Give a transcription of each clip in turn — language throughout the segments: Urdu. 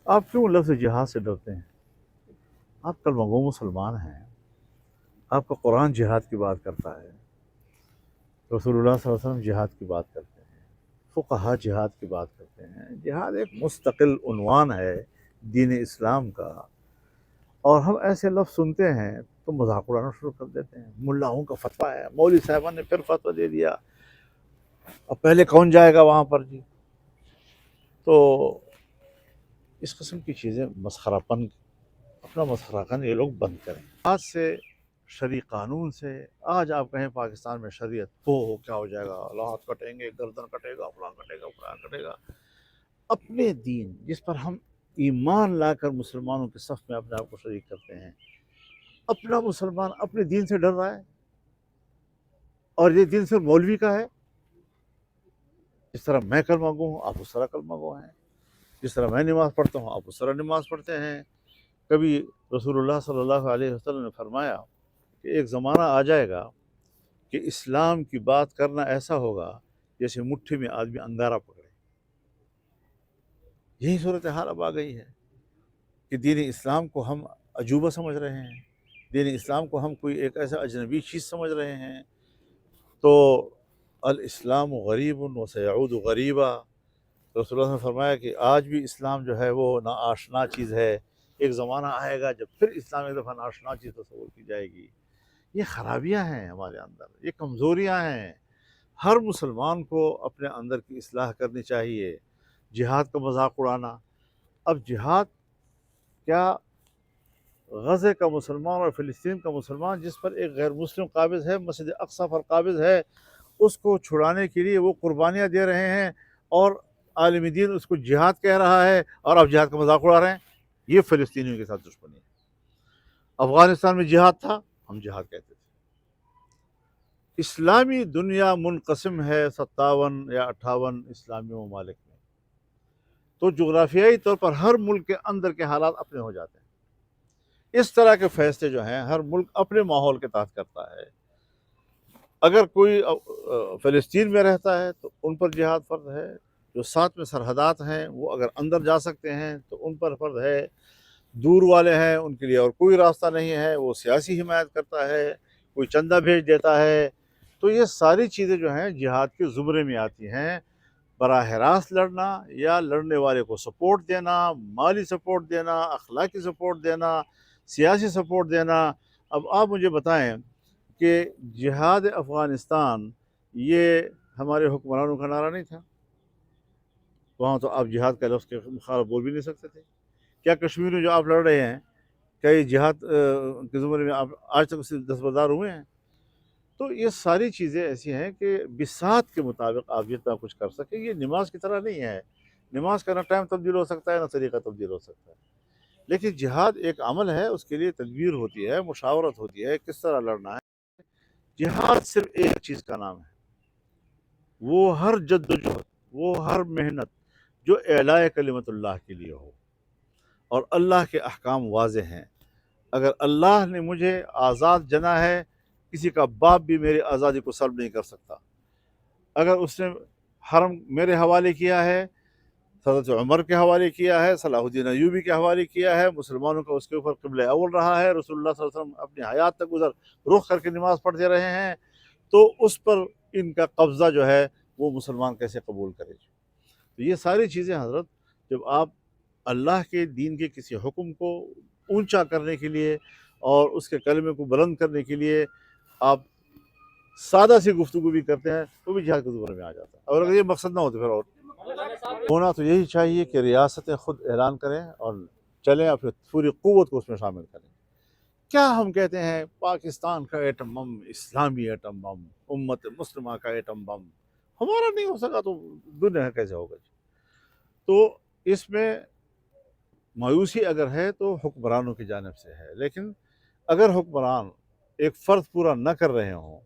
آپ کیوں لفظ جہاد سے ڈرتے ہیں؟ آپ کلمہ گو مسلمان ہیں، آپ کا قرآن جہاد کی بات کرتا ہے، رسول اللہ صلی اللہ علیہ وسلم جہاد کی بات کرتے ہیں، فقہا جہاد کی بات کرتے ہیں۔ جہاد ایک مستقل عنوان ہے دین اسلام کا، اور ہم ایسے لفظ سنتے ہیں تو مذاق اڑانا شروع کر دیتے ہیں۔ ملاؤں کا فتویٰ ہے، مولوی صاحبان نے پھر فتویٰ دے دیا، اب پہلے کون جائے گا وہاں پر جی؟ تو اس قسم کی چیزیں مسخرہ پن، اپنا مسخرہ کن یہ لوگ بند کریں۔ آج سے شرعی قانون سے، آج آپ کہیں پاکستان میں شریعت ہو کیا ہو جائے گا، لات کٹیں گے، گردن کٹے گا، فلاں کٹے گا، فلاں کٹے گا۔ اپنے دین جس پر ہم ایمان لا کر مسلمانوں کے صف میں اپنے آپ کو شریک کرتے ہیں، اپنا مسلمان اپنے دین سے ڈر رہا ہے، اور یہ دین صرف مولوی کا ہے۔ جس طرح میں کلمہ گو ہوں، آپ اس طرح کلمہ گو ہیں، جس طرح میں نماز پڑھتا ہوں آپ اس طرح نماز پڑھتے ہیں۔ کبھی رسول اللہ صلی اللہ علیہ وسلم نے فرمایا کہ ایک زمانہ آ جائے گا کہ اسلام کی بات کرنا ایسا ہوگا جیسے مٹھی میں آدمی انگارہ پکڑے۔ یہی صورتحال اب آ گئی ہے کہ دین اسلام کو ہم عجوبہ سمجھ رہے ہیں، دین اسلام کو ہم کوئی ایک ایسا اجنبی چیز سمجھ رہے ہیں۔ تو الاسلام غریب و سیعود غریبا، رسول اللہ نے فرمایا کہ آج بھی اسلام جو ہے وہ ناآشنا چیز ہے، ایک زمانہ آئے گا جب پھر اسلام ایک دفعہ ناآشنا چیز تصور کی جائے گی۔ یہ خرابیاں ہیں ہمارے اندر، یہ کمزوریاں ہیں۔ ہر مسلمان کو اپنے اندر کی اصلاح کرنی چاہیے۔ جہاد کا مذاق اڑانا، اب جہاد کیا غزے کا مسلمان اور فلسطین کا مسلمان جس پر ایک غیر مسلم قابض ہے، مسجد اقصی پر قابض ہے، اس کو چھڑانے کے لیے وہ قربانیاں دے رہے ہیں، اور عالم دین اس کو جہاد کہہ رہا ہے، اور آپ جہاد کا مذاق اڑا رہے ہیں؟ یہ فلسطینیوں کے ساتھ دشمنی ہے۔ افغانستان میں جہاد تھا، ہم جہاد کہتے تھے۔ اسلامی دنیا منقسم ہے 57 یا 58 اسلامی ممالک میں، تو جغرافیائی طور پر ہر ملک کے اندر کے حالات اپنے ہو جاتے ہیں۔ اس طرح کے فیصلے جو ہیں ہر ملک اپنے ماحول کے تحت کرتا ہے۔ اگر کوئی فلسطین میں رہتا ہے تو ان پر جہاد فرض ہے، جو ساتھ میں سرحدات ہیں وہ اگر اندر جا سکتے ہیں تو ان پر فرض ہے، دور والے ہیں ان کے لیے اور کوئی راستہ نہیں ہے، وہ سیاسی حمایت کرتا ہے، کوئی چندہ بھیج دیتا ہے۔ تو یہ ساری چیزیں جو ہیں جہاد کے زمرے میں آتی ہیں۔ براہ راست لڑنا یا لڑنے والے کو سپورٹ دینا، مالی سپورٹ دینا، اخلاقی سپورٹ دینا، سیاسی سپورٹ دینا۔ اب آپ مجھے بتائیں کہ جہاد افغانستان یہ ہمارے حکمرانوں کا نعرہ نہیں تھا؟ وہاں تو آپ جہاد کا لفظ کے خلاف بول بھی نہیں سکتے تھے۔ کیا کشمیر میں جو آپ لڑ رہے ہیں، کیا یہ جہاد کے زمرے میں آپ آج تک اس سے دستبردار ہوئے ہیں؟ تو یہ ساری چیزیں ایسی ہیں کہ بساط کے مطابق آپ جتنا کچھ کر سکیں۔ یہ نماز کی طرح نہیں ہے، نماز کا نہ ٹائم تبدیل ہو سکتا ہے نہ طریقہ تبدیل ہو سکتا ہے، لیکن جہاد ایک عمل ہے، اس کے لیے تدبیر ہوتی ہے، مشاورت ہوتی ہے، کس طرح لڑنا ہے۔ جہاد صرف ایک چیز کا نام ہے، وہ ہر جد و جہد، وہ ہر محنت جو اعلاء کلمت اللہ کے لیے ہو، اور اللہ کے احکام واضح ہیں۔ اگر اللہ نے مجھے آزاد جنا ہے، کسی کا باپ بھی میری آزادی کو سلب نہیں کر سکتا۔ اگر اس نے حرم میرے حوالے کیا ہے، حضرت عمر کے حوالے کیا ہے، صلاح الدین ایوبی کے حوالے کیا ہے، مسلمانوں کا اس کے اوپر قبلہ اول رہا ہے، رسول اللہ صلی اللہ علیہ وسلم اپنی حیات تک ادھر رخ کر کے نماز پڑھتے رہے ہیں، تو اس پر ان کا قبضہ جو ہے وہ مسلمان کیسے قبول کرے؟ تو یہ ساری چیزیں حضرت، جب آپ اللہ کے دین کے کسی حکم کو اونچا کرنے کے لیے اور اس کے کلمے کو بلند کرنے کے لیے آپ سادہ سی گفتگو بھی کرتے ہیں، وہ بھی جہاد کے زمرے میں آ جاتا ہے۔ اور اگر یہ مقصد نہ ہو تو پھر اور ہونا تو یہی چاہیے کہ ریاستیں خود اعلان کریں اور چلیں، اور پھر پوری قوت کو اس میں شامل کریں۔ کیا ہم کہتے ہیں پاکستان کا ایٹم بم، اسلامی ایٹم بم، امت مسلمہ کا ایٹم بم، ہمارا نہیں ہو سکا تو دنیا کا کیسے ہوگا؟ تو اس میں مایوسی اگر ہے تو حکمرانوں کی جانب سے ہے، لیکن اگر حکمران ایک فرض پورا نہ کر رہے ہوں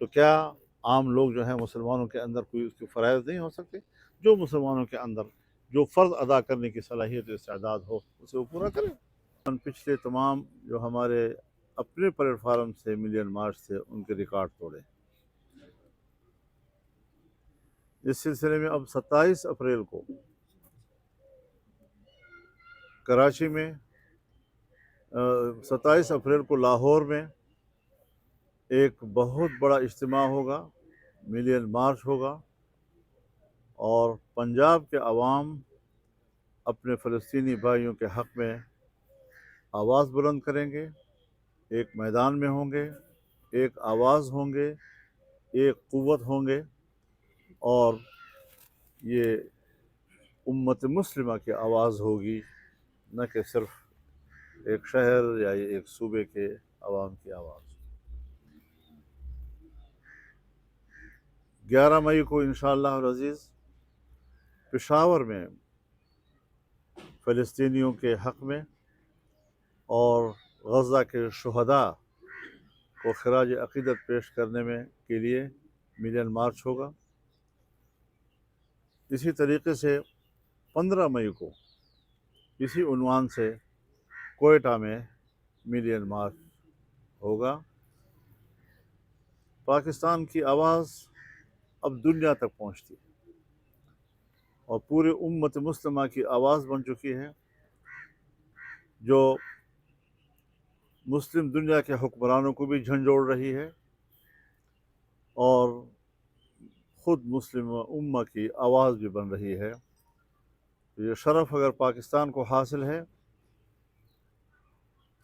تو کیا عام لوگ جو ہیں مسلمانوں کے اندر کوئی اس کے فرائض نہیں ہو سکتے؟ جو مسلمانوں کے اندر جو فرض ادا کرنے کی صلاحیت و استعداد ہو اسے وہ پورا کریں۔ پچھلے تمام جو ہمارے اپنے پلیٹ فارم سے ملین مارچ سے ان کے ریکارڈ توڑے۔ اس سلسلے میں اب 27 اپریل کو کراچی میں 27 اپریل کو لاہور میں ایک بہت بڑا اجتماع ہوگا، ملین مارچ ہوگا، اور پنجاب کے عوام اپنے فلسطینی بھائیوں کے حق میں آواز بلند کریں گے، ایک میدان میں ہوں گے، ایک آواز ہوں گے، ایک قوت ہوں گے، اور یہ امت مسلمہ کی آواز ہوگی، نہ کہ صرف ایک شہر یا ایک صوبے کے عوام کی آواز۔ 11 مئی کو انشاءاللہ العزیز پشاور میں فلسطینیوں کے حق میں اور غزہ کے شہداء کو خراج عقیدت پیش کرنے کے لیے ملین مارچ ہوگا۔ اسی طریقے سے 15 مئی کو اسی عنوان سے کوئٹہ میں ملین مارچ ہوگا۔ پاکستان کی آواز اب دنیا تک پہنچتی ہے اور پورے امت مسلمہ کی آواز بن چکی ہے، جو مسلم دنیا کے حکمرانوں کو بھی جھنجھوڑ رہی ہے اور خود مسلم امہ کی آواز بھی بن رہی ہے۔ یہ شرف اگر پاکستان کو حاصل ہے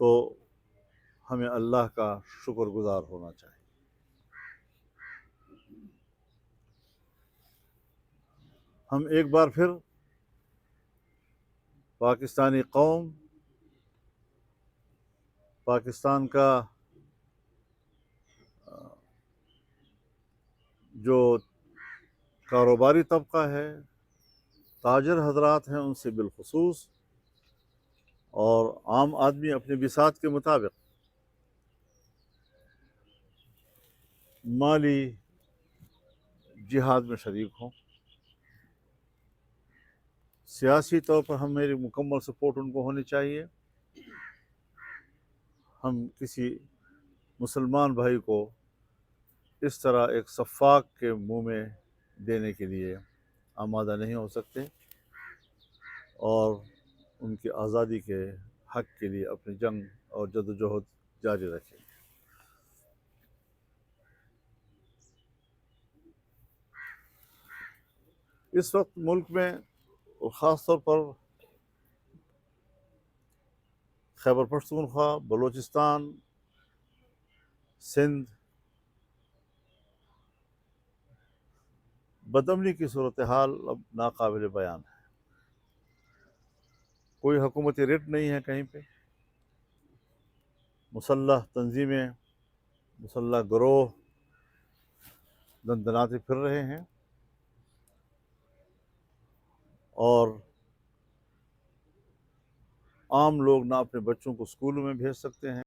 تو ہمیں اللہ کا شکر گزار ہونا چاہیے۔ ہم ایک بار پھر پاکستانی قوم، پاکستان کا جو کاروباری طبقہ ہے، تاجر حضرات ہیں ان سے بالخصوص، اور عام آدمی اپنے بساط کے مطابق مالی جہاد میں شریک ہوں۔ سیاسی طور پر میری مکمل سپورٹ ان کو ہونی چاہیے۔ ہم کسی مسلمان بھائی کو اس طرح ایک سفاک کے منہ میں دینے کے لیے آمادہ نہیں ہو سکتے، اور ان کی آزادی کے حق کے لیے اپنی جنگ اور جدوجہد جاری رکھیں۔ اس وقت ملک میں اور خاص طور پر خیبر پختونخوا، بلوچستان، سندھ، بدامنی کی صورتحال اب ناقابل بیان ہے۔ کوئی حکومتی ریٹ نہیں ہے کہیں پہ، مسلح تنظیمیں، مسلح گروہ دندناتے پھر رہے ہیں، اور عام لوگ نہ اپنے بچوں کو اسکولوں میں بھیج سکتے ہیں،